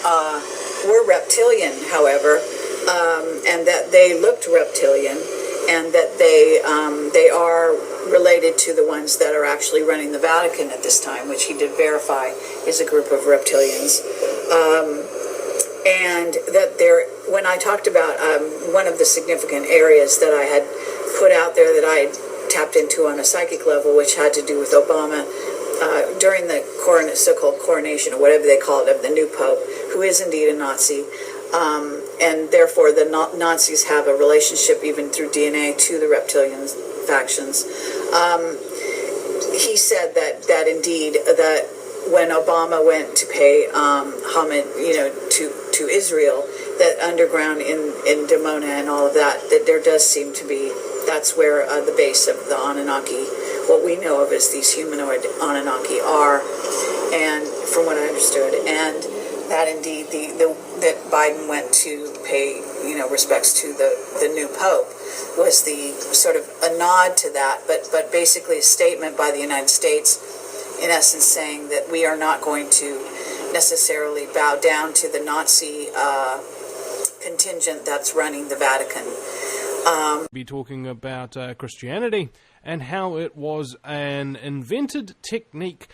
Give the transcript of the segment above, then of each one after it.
were reptilian, however, and that they looked reptilian, and that they are related to the ones that are actually running the Vatican at this time, which he did verify is a group of reptilians. And that when I talked about one of the significant areas that I had put out there that I had tapped into on a psychic level, which had to do with Obama during the so-called coronation, or whatever they call it, of the new Pope, who is indeed a Nazi. And therefore the Nazis have a relationship, even through DNA, to the reptilian factions. He said that indeed, that when Obama went to pay homage, to Israel, that underground in Dimona and all of that, that there does seem to be, that's where the base of the Anunnaki, what we know of as these humanoid Anunnaki, are, and from what I understood, and that indeed that Biden went to pay respects to the new Pope was the sort of a nod to that, but basically a statement by the United States, in essence saying that we are not going to necessarily bow down to the Nazi contingent that's running the Vatican. Be talking about Christianity and how it was an invented technique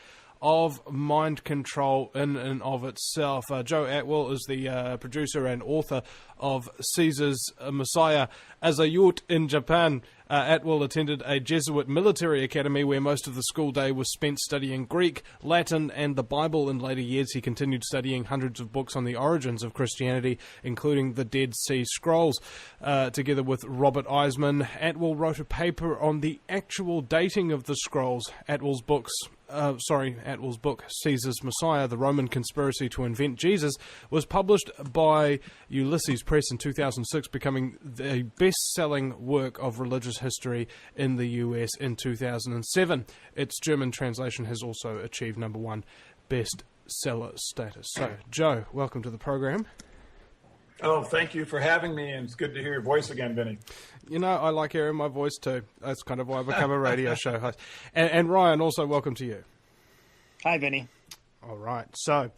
of mind control in and of itself. Joe Atwill is the producer and author of Caesar's Messiah. As a youth in Japan, Atwill attended a Jesuit military academy where most of the school day was spent studying Greek, Latin, and the Bible. In later years, he continued studying hundreds of books on the origins of Christianity, including the Dead Sea Scrolls. Together with Robert Eisman, Atwill wrote a paper on the actual dating of the scrolls. Atwill's book, Caesar's Messiah, The Roman Conspiracy to Invent Jesus, was published by Ulysses Press in 2006, becoming the best-selling work of religious history in the US in 2007. Its German translation has also achieved #1 bestseller status. So, Joe, welcome to the program. Oh, thank you for having me, and it's good to hear your voice again, Vinny. I like hearing my voice too. That's kind of why I become a radio show host. And Ryan, also welcome to you. Hi, Vinny. All right. So,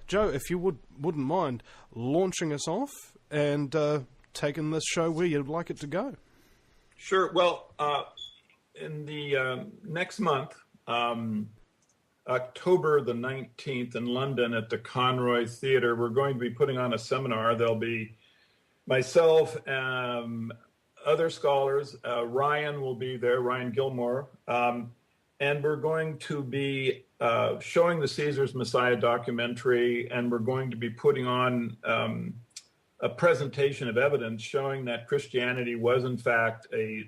Joe, if you wouldn't mind launching us off and taking this show where you'd like it to go. Sure. Well, in the next month, October the 19th in London at the Conroy Theatre, we're going to be putting on a seminar. There'll be myself, other scholars. Ryan will be there, Ryan Gilmore. And we're going to be showing the Caesar's Messiah documentary, and we're going to be putting on a presentation of evidence showing that Christianity was in fact an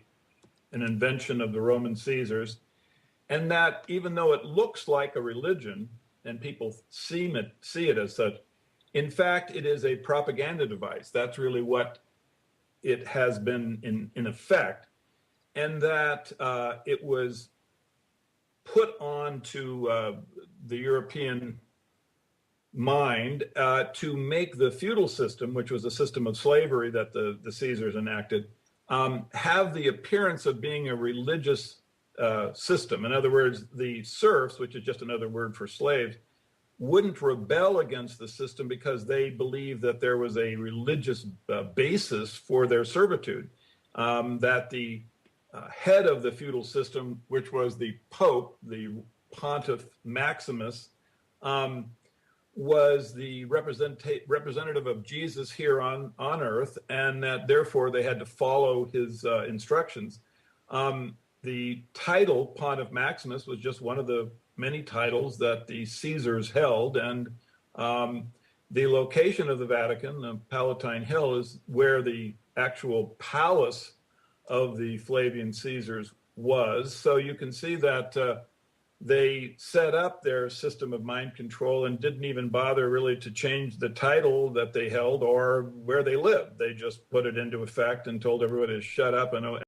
invention of the Roman Caesars, and that even though it looks like a religion and people see it as such, in fact it is a propaganda device. That's really what it has been in effect, and that it was put on to the European mind to make the feudal system, which was a system of slavery that the Caesars enacted, have the appearance of being a religious system. In other words, the serfs, which is just another word for slaves, wouldn't rebel against the system because they believed that there was a religious basis for their servitude, that the head of the feudal system, which was the Pope, the Pontiff Maximus, was the representative of Jesus here on earth, and that therefore they had to follow his instructions. The title Pontiff Maximus was just one of the many titles that the Caesars held, and the location of the Vatican, the Palatine Hill, is where the actual palace of the Flavian Caesars was. So you can see that they set up their system of mind control and didn't even bother really to change the title that they held or where they lived. They just put it into effect and told everybody to shut up and